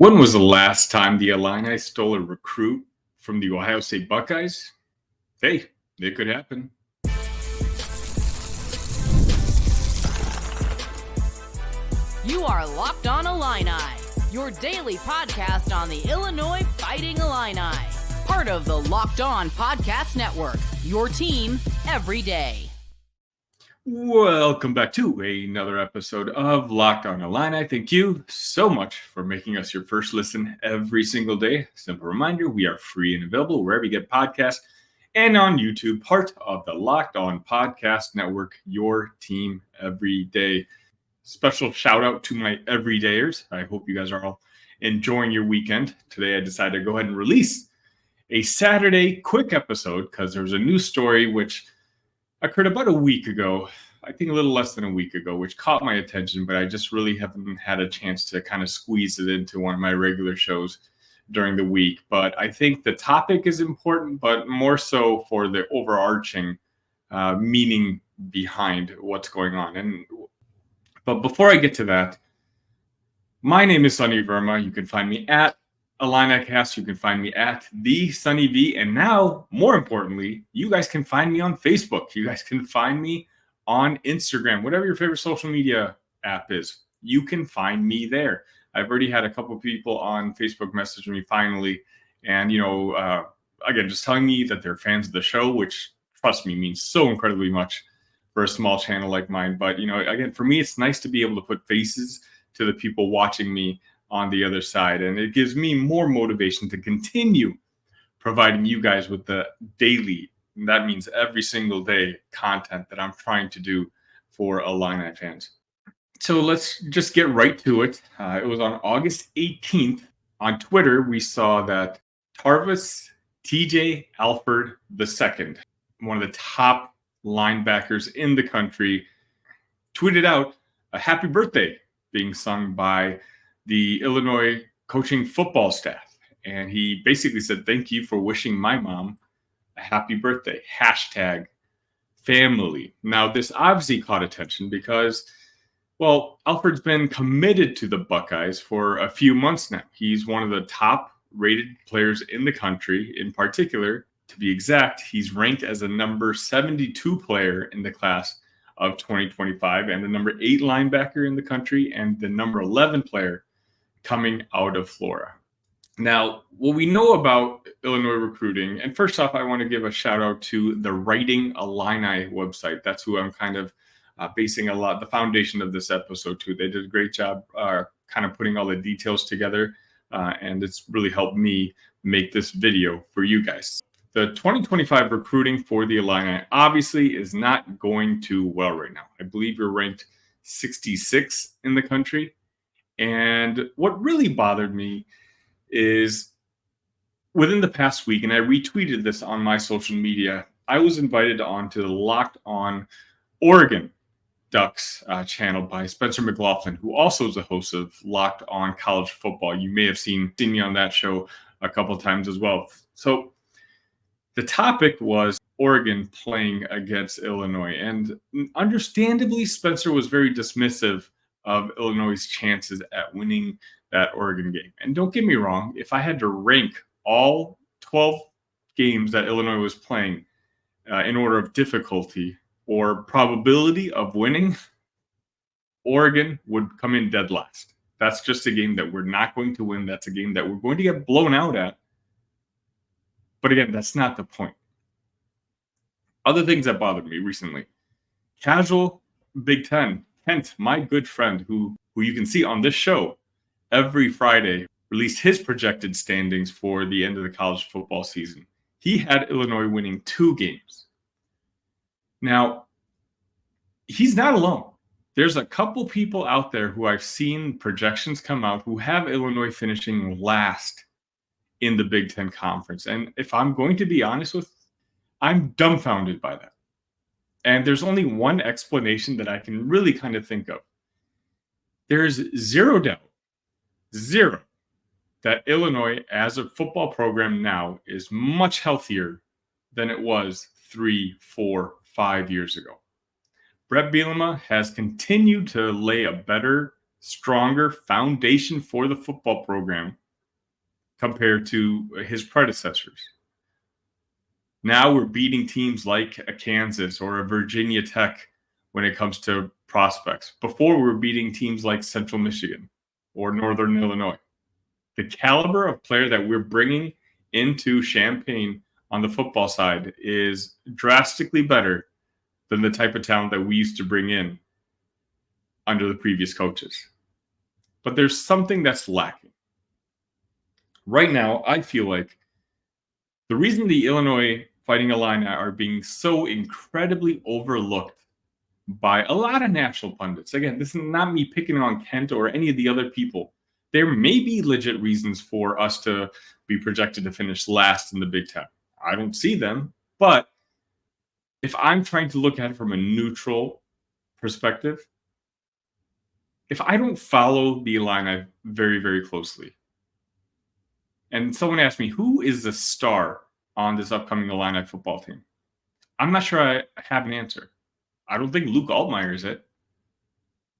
When was the last time the Illini stole a recruit from the Ohio State Buckeyes? Hey, it could happen. You are Locked On Illini, your daily podcast on the Illinois Fighting Illini. Part of the Locked On Podcast Network, your team every day. Welcome back to another episode of Locked On Illini. Thank you so much for making us your first listen every single day. Simple reminder, we are free and available wherever you get podcasts and on YouTube, part of the Locked On Podcast Network, your team every day. Special shout out to my everydayers. I hope you guys are all enjoying your weekend. Today I decided to go ahead and release a Saturday quick episode because there was a news story which occurred about a week ago, I think a little less than a week ago, which caught my attention, but I just really haven't had a chance to kind of squeeze it into one of my regular shows during the week. But I think the topic is important, but more so for the overarching meaning behind what's going on. But before I get to that, my name is Sunny Verma. You can find me at IlliniCast. You can find me at the Sunny V. And now, more importantly, you guys can find me on Facebook. You guys can find me on Instagram, whatever your favorite social media app is. You can find me there. I've already had a couple of people on Facebook message me finally. And, again, just telling me that they're fans of the show, which, trust me, means so incredibly much for a small channel like mine. But, again, for me, it's nice to be able to put faces to the people watching me on the other side. And it gives me more motivation to continue providing you guys with the daily, and that means every single day, content that I'm trying to do for Illini fans. So let's just get right to it. It was on August 18th on Twitter. We saw that Tarvis TJ Alford II, one of the top linebackers in the country, tweeted out a happy birthday being sung by the Illinois coaching football staff. And he basically said, "Thank you for wishing my mom a happy birthday. #family." Now, this obviously caught attention because, well, Alfred's been committed to the Buckeyes for a few months now. He's one of the top rated players in the country. In particular, to be exact, he's ranked as a number 72 player in the class of 2025 and the number 8 linebacker in the country and the number 11 player coming out of Florida. Now, what we know about Illinois recruiting, and first off, I want to give a shout out to the Writing Illini website. That's who I'm kind of basing the foundation of this episode to. They did a great job kind of putting all the details together, and it's really helped me make this video for you guys. The 2025 recruiting for the Illini obviously is not going too well right now. I believe you're ranked 66 in the country. And what really bothered me is within the past week, and I retweeted this on my social media, I was invited onto the Locked On Oregon Ducks channel by Spencer McLaughlin, who also is a host of Locked On College Football. You may have seen me on that show a couple of times as well. So the topic was Oregon playing against Illinois. And understandably, Spencer was very dismissive of Illinois' chances at winning that Oregon game. And don't get me wrong, if I had to rank all 12 games that Illinois was playing in order of difficulty or probability of winning, Oregon would come in dead last. That's just a game that we're not going to win. That's a game that we're going to get blown out at. But again, that's not the point. Other things that bothered me recently. Casual Big Ten. Kent, my good friend, who you can see on this show every Friday, released his projected standings for the end of the college football season. He had Illinois winning 2 games. Now, he's not alone. There's a couple people out there who I've seen projections come out who have Illinois finishing last in the Big Ten Conference. And if I'm going to be honest with you, I'm dumbfounded by that. And there's only one explanation that I can really kind of think of. There's zero doubt, that Illinois as a football program now is much healthier than it was 3, 4, 5 years ago. Brett Bielema has continued to lay a better stronger foundation for the football program compared to his predecessors. Now we're beating teams like a Kansas or a Virginia Tech when it comes to prospects. Before, we were beating teams like Central Michigan or Northern Illinois. The caliber of player that we're bringing into Champaign on the football side is drastically better than the type of talent that we used to bring in under the previous coaches. But there's something that's lacking. Right now, I feel like the reason the Illinois Fighting Illini are being so incredibly overlooked by a lot of national pundits. Again, this is not me picking on Kent or any of the other people. There may be legit reasons for us to be projected to finish last in the Big Ten. I don't see them, but if I'm trying to look at it from a neutral perspective, if I don't follow the Illini very, very closely, and someone asked me, who is the star on this upcoming Illini football team? I'm not sure I have an answer. I don't think Luke Altmaier is it.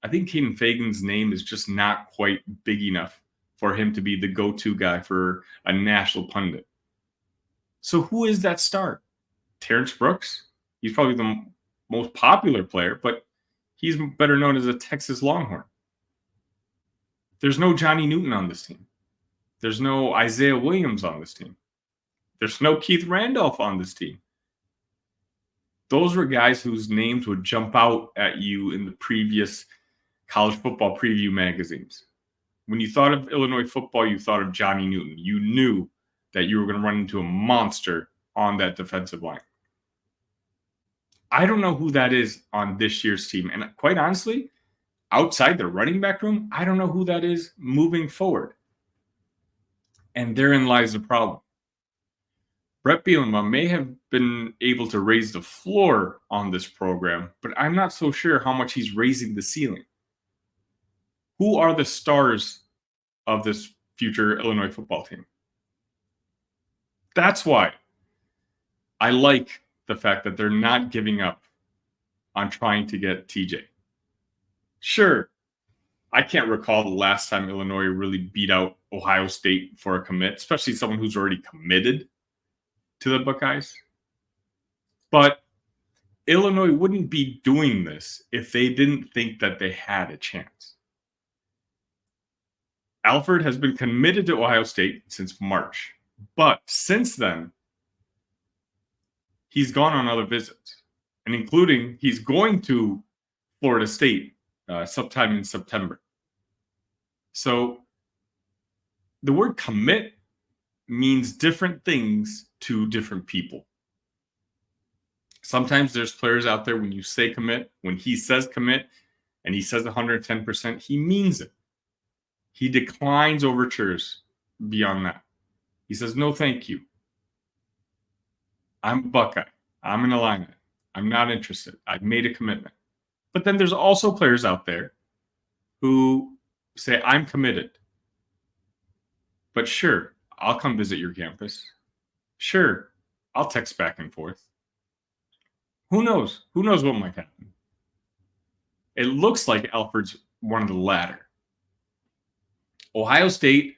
I think Caden Fagan's name is just not quite big enough for him to be the go-to guy for a national pundit. So who is that star? Terrence Brooks? He's probably the most popular player, but he's better known as a Texas Longhorn. There's no Johnny Newton on this team. There's no Isaiah Williams on this team. There's no Keith Randolph on this team. Those were guys whose names would jump out at you in the previous college football preview magazines. When you thought of Illinois football, you thought of Johnny Newton. You knew that you were going to run into a monster on that defensive line. I don't know who that is on this year's team. And quite honestly, outside the running back room, I don't know who that is moving forward. And therein lies the problem. Brett Bielema may have been able to raise the floor on this program, but I'm not so sure how much he's raising the ceiling. Who are the stars of this future Illinois football team? That's why I like the fact that they're not giving up on trying to get TJ. Sure, I can't recall the last time Illinois really beat out Ohio State for a commit, especially someone who's already committed to the Buckeyes. But Illinois wouldn't be doing this if they didn't think that they had a chance. Alford has been committed to Ohio State since March. But since then, he's gone on other visits, and including he's going to Florida State sometime in September. So the word commit means different things to different people. Sometimes there's players out there, when you say commit, when he says commit, and he says 110%, he means it. He declines overtures beyond that. He says, no, thank you. I'm a Buckeye. I'm an Illini. I'm not interested. I've made a commitment. But then there's also players out there who say, I'm committed. But sure, I'll come visit your campus. Sure, I'll text back and forth. Who knows? Who knows what might happen? It looks like Alford's one of the latter. Ohio State,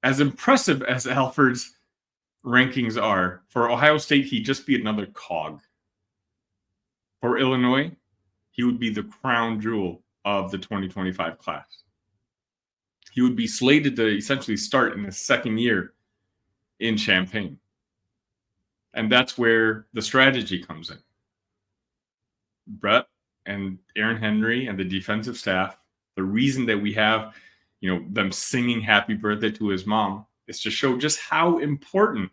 as impressive as Alford's rankings are, for Ohio State, he'd just be another cog. For Illinois, he would be the crown jewel of the 2025 class. He would be slated to essentially start in his second year in Champaign. And that's where the strategy comes in. Brett and Aaron Henry and the defensive staff, the reason that we have, them singing happy birthday to his mom is to show just how important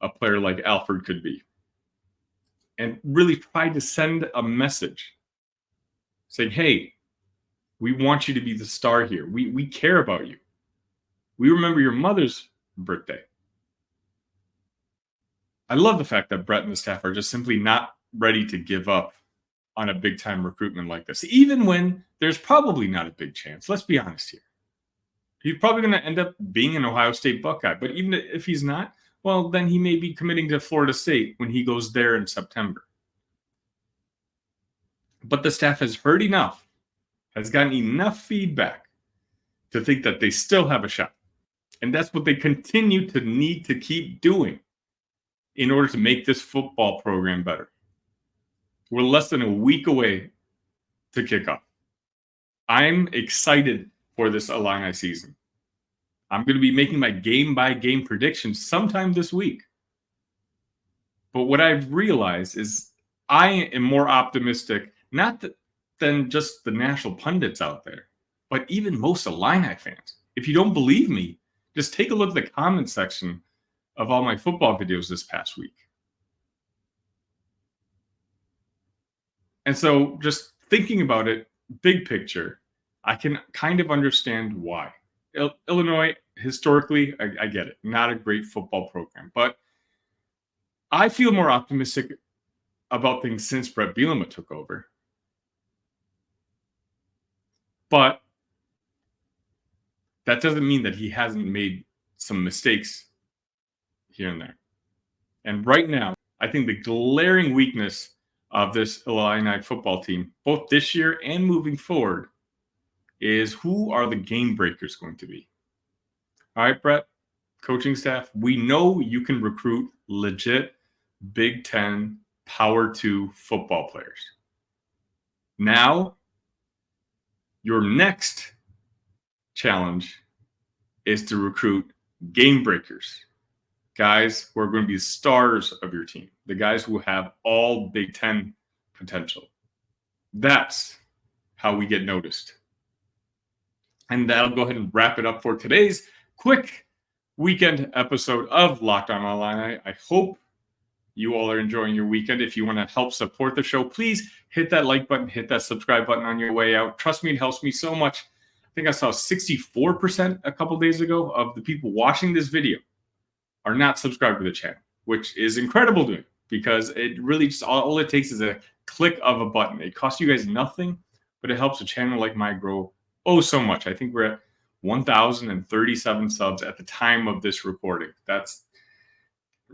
a player like Alford could be. And really try to send a message saying, hey, we want you to be the star here. We care about you. We remember your mother's birthday. I love the fact that Brett and the staff are just simply not ready to give up on a big-time recruitment like this, even when there's probably not a big chance. Let's be honest here. He's probably going to end up being an Ohio State Buckeye, but even if he's not, well, then he may be committing to Florida State when he goes there in September. But the staff has heard enough has gotten enough feedback to think that they still have a shot. And that's what they continue to need to keep doing in order to make this football program better. We're less than a week away to kick off. I'm excited for this Illini season. I'm going to be making my game-by-game predictions sometime this week. But what I've realized is I am more optimistic, not than just the national pundits out there, but even most Illini fans. If you don't believe me, just take a look at the comment section of all my football videos this past week. And so just thinking about it, big picture, I can kind of understand why. Illinois, historically, I get it, not a great football program. But I feel more optimistic about things since Brett Bielema took over. But that doesn't mean that he hasn't made some mistakes here and there. And right now, I think the glaring weakness of this Illini football team, both this year and moving forward, is who are the game breakers going to be? All right, Brett, coaching staff, we know you can recruit legit Big Ten Power 2 football players. Now, your next challenge is to recruit game breakers, guys who are going to be stars of your team, the guys who have all Big Ten potential. That's how we get noticed. And that'll go ahead and wrap it up for today's quick weekend episode of Locked On Illini. I hope you all are enjoying your weekend. If you want to help support the show, please hit that like button, hit that subscribe button on your way out. Trust me, it helps me so much. I think I saw 64% a couple days ago of the people watching this video are not subscribed to the channel, which is incredible to me because it really just all it takes is a click of a button. It costs you guys nothing, but it helps a channel like mine grow so much. I think we're at 1,037 subs at the time of this recording. That's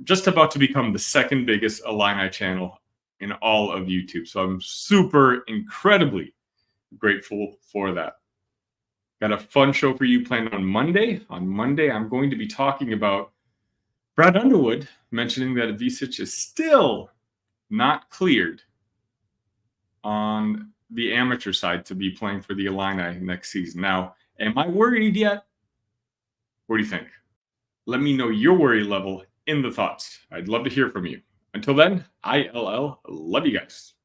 just about to become the second biggest Illini channel in all of YouTube. So I'm super incredibly grateful for that. Got a fun show for you planned on Monday. On Monday, I'm going to be talking about Brad Underwood mentioning that Visic is still not cleared on the amateur side to be playing for the Illini next season. Now, am I worried yet? What do you think? Let me know your worry level in the thoughts. I'd love to hear from you. Until then, ILL, love you guys.